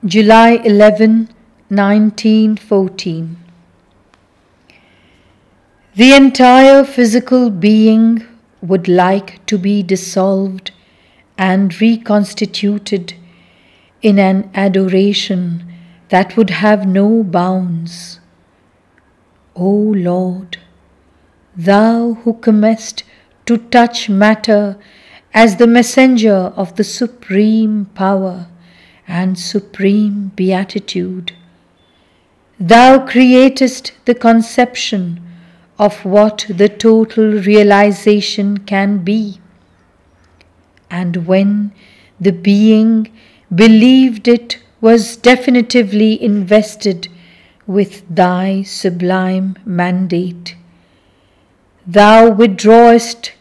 July 11, 1914. The entire physical being would like to be dissolved and reconstituted in an adoration that would have no bounds. O Lord, Thou who comest to touch matter as the messenger of the supreme power and supreme beatitude, Thou createst the conception of what the total realization can be. And when the being believed it was definitively invested with Thy sublime mandate, Thou withdrawest,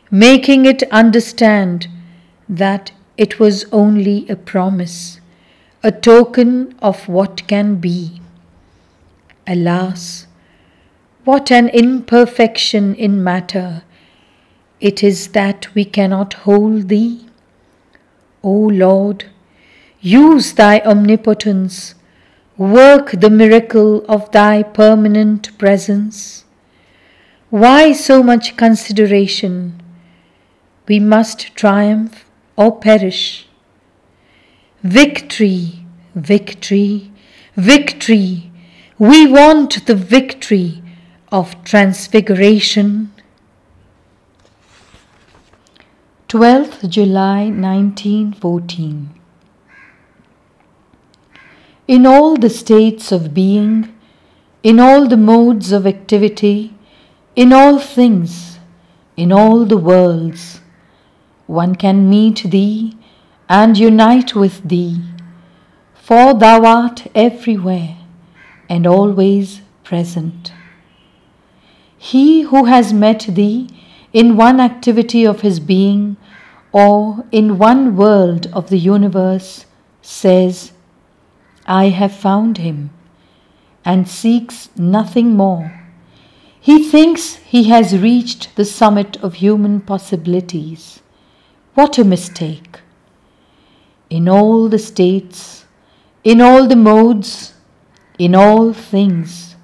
making it understand that it was only a promise, a token of what can be. Alas, what an imperfection in matter it is that we cannot hold Thee. O Lord, use Thy omnipotence, work the miracle of Thy permanent presence. Why so much consideration? We must triumph or perish. Victory, victory, victory. We want the victory of transfiguration. 12th July 1914. In all the states of being, in all the modes of activity, in all things, in all the worlds, one can meet Thee and unite with Thee, for Thou art everywhere and always present. He who has met Thee in one activity of his being or in one world of the universe says, I have found Him, and seeks nothing more. He thinks he has reached the summit of human possibilities. What a mistake! In all the states, in all the modes, in all things,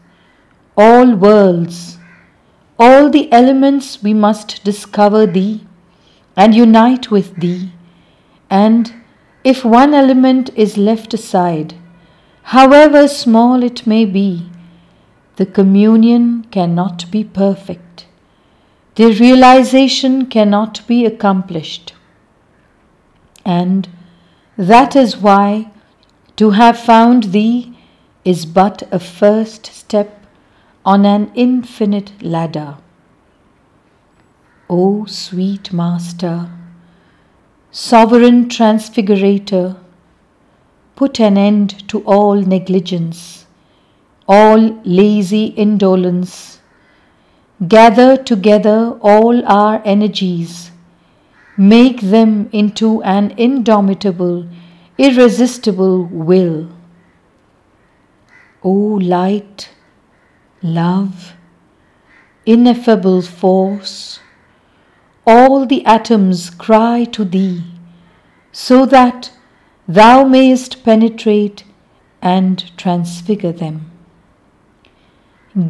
all worlds, all the elements we must discover Thee and unite with Thee, and if one element is left aside, however small it may be, the communion cannot be perfect. The realization cannot be accomplished. And that is why to have found Thee is but a first step on an infinite ladder. O sweet Master, Sovereign Transfigurator, put an end to all negligence, all lazy indolence. Gather together all our energies, make them into an indomitable, irresistible will. O light, love, ineffable force, all the atoms cry to Thee, so that Thou mayest penetrate and transfigure them.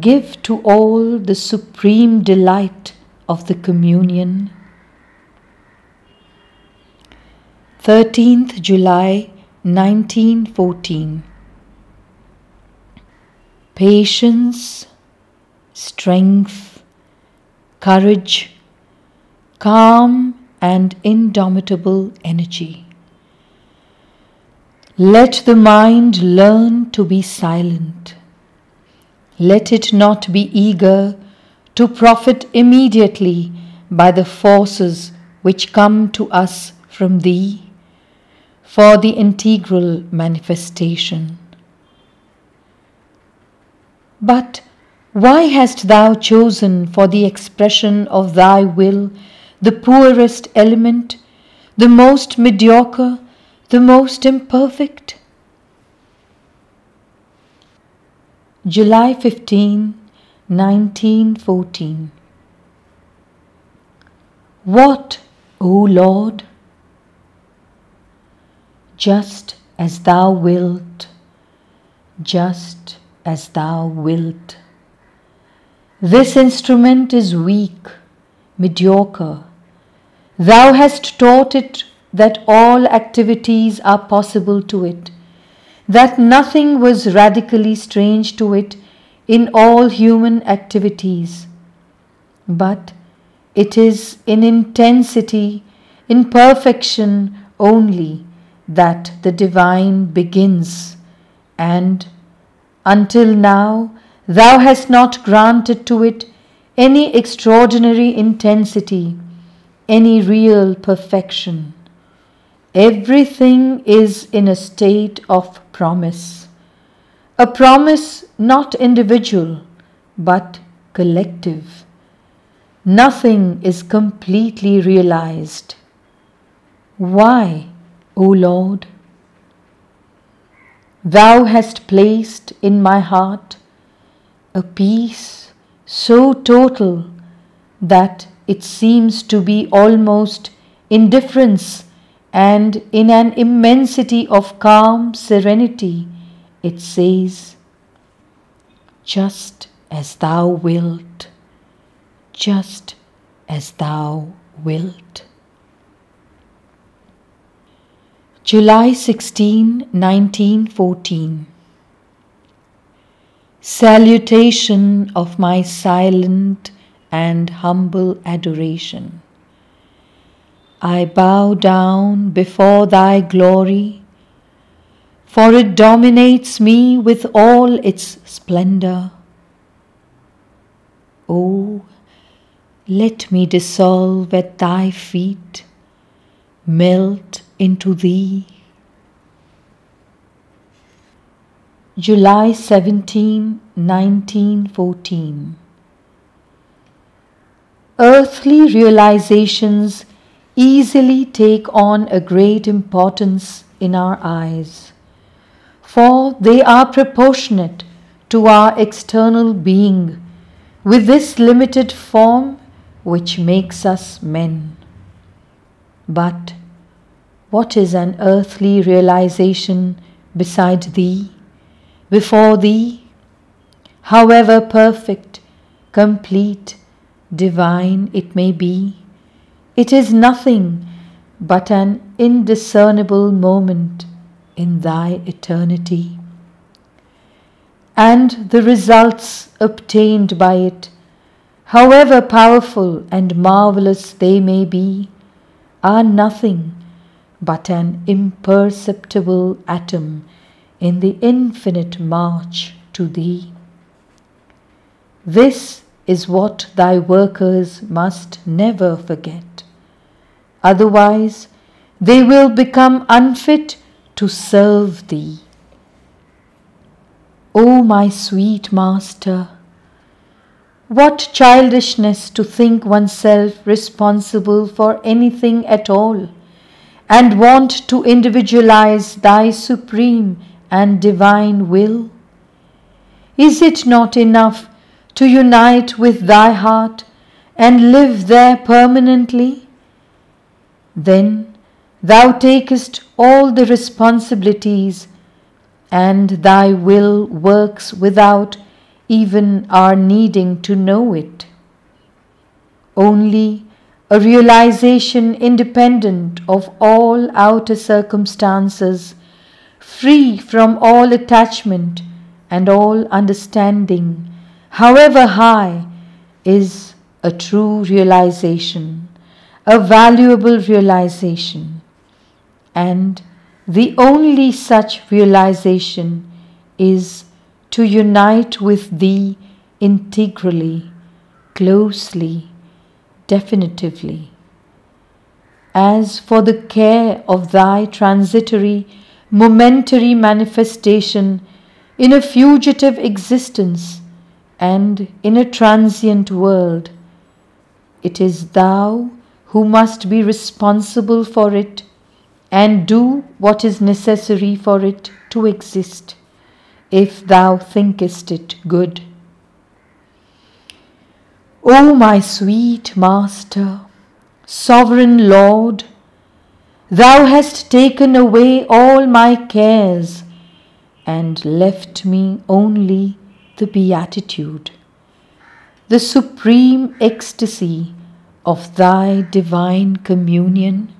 Give to all the supreme delight of the communion. 13th July 1914. Patience, strength, courage, calm and indomitable energy. Let the mind learn to be silent. Let it not be eager to profit immediately by the forces which come to us from Thee for the integral manifestation. But why hast Thou chosen for the expression of Thy will the poorest element, the most mediocre, the most imperfect? July 15, 1914. What, O Lord? Just as thou wilt, just as thou wilt. This instrument is weak, mediocre. Thou hast taught it that all activities are possible to it, that nothing was radically strange to it in all human activities, but it is in intensity, in perfection only, that the divine begins, and until now thou hast not granted to it any extraordinary intensity, any real perfection. Everything is in a state of promise, a promise not individual but collective. Nothing is completely realized. Why, O Lord? Thou hast placed in my heart a peace so total that it seems to be almost indifference, and in an immensity of calm serenity it says, just as thou wilt, just as thou wilt. July 16, 1914. Salutation of my silent and humble adoration. I bow down before thy glory, for it dominates me with all its splendor. Oh, let me dissolve at thy feet, melt into thee. July 17, 1914. Earthly realizations easily take on a great importance in our eyes, for they are proportionate to our external being, with this limited form which makes us men. But what is an earthly realization beside thee, before thee? However perfect, complete, divine it may be, it is nothing but an indiscernible moment in thy eternity. And the results obtained by it, however powerful and marvelous they may be, are nothing but an imperceptible atom in the infinite march to thee. This is what thy workers must never forget. Otherwise, they will become unfit to serve thee. O my sweet Master, what childishness to think oneself responsible for anything at all, and want to individualize thy supreme and divine will? Is it not enough to unite with thy heart and live there permanently? Then thou takest all the responsibilities, and thy will works without even our needing to know it. Only a realization independent of all outer circumstances, free from all attachment and all understanding, however high, is a true realization, a valuable realization. And the only such realization is to unite with thee integrally, closely, definitively. As for the care of thy transitory, momentary manifestation in a fugitive existence and in a transient world, it is thou who must be responsible for it and do what is necessary for it to exist, if thou thinkest it good. O my sweet Master, Sovereign Lord, Thou hast taken away all my cares and left me only the beatitude, the supreme ecstasy of thy divine communion.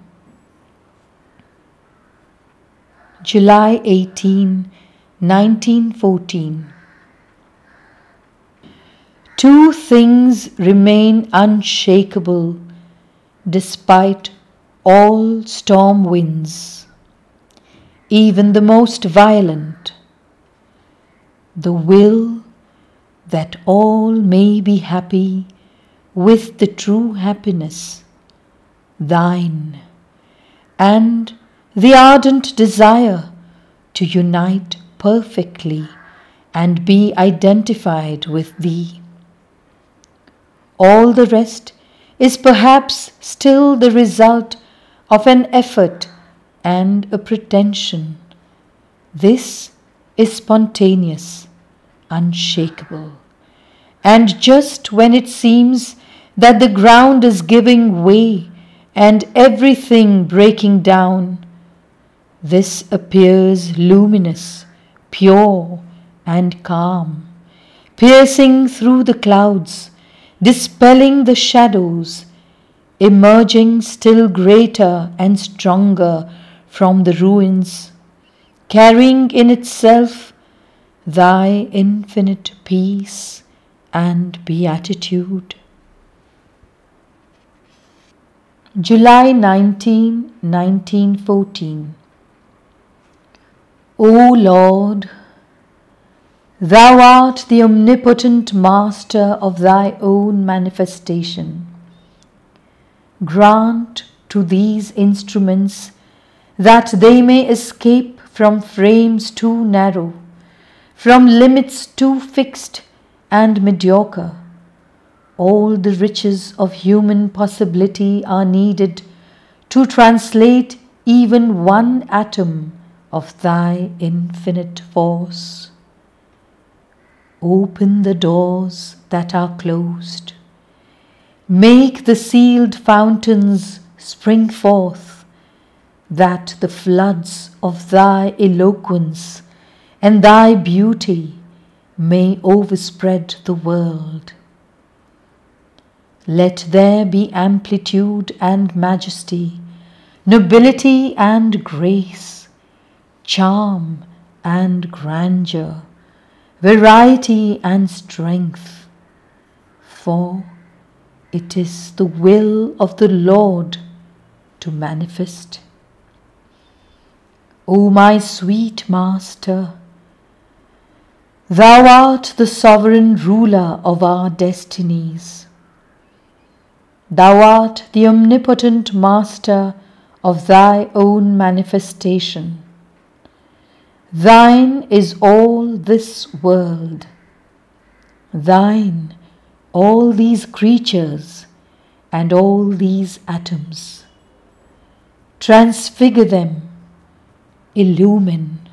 July 18, 1914. Two things remain unshakable despite all storm winds, even the most violent: the will that all may be happy with the true happiness, thine, and the ardent desire to unite perfectly and be identified with thee. All the rest is perhaps still the result of an effort and a pretension. This is spontaneous, unshakable, and just when it seems that the ground is giving way and everything breaking down, this appears luminous, pure, and calm, piercing through the clouds, dispelling the shadows, emerging still greater and stronger from the ruins, carrying in itself thy infinite peace and beatitude. July 19, 1914. O Lord, Thou art the omnipotent Master of Thy own manifestation. Grant to these instruments that they may escape from frames too narrow, from limits too fixed and mediocre. All the riches of human possibility are needed to translate even one atom of Thy infinite force. Open the doors that are closed. Make the sealed fountains spring forth, that the floods of Thy eloquence and Thy beauty may overspread the world. Let there be amplitude and majesty, nobility and grace, charm and grandeur, variety and strength, for it is the will of the Lord to manifest. O my sweet Master, Thou art the sovereign ruler of our destinies. Thou art the omnipotent Master of Thy own manifestation. Thine is all this world. Thine all these creatures and all these atoms. Transfigure them, illumine,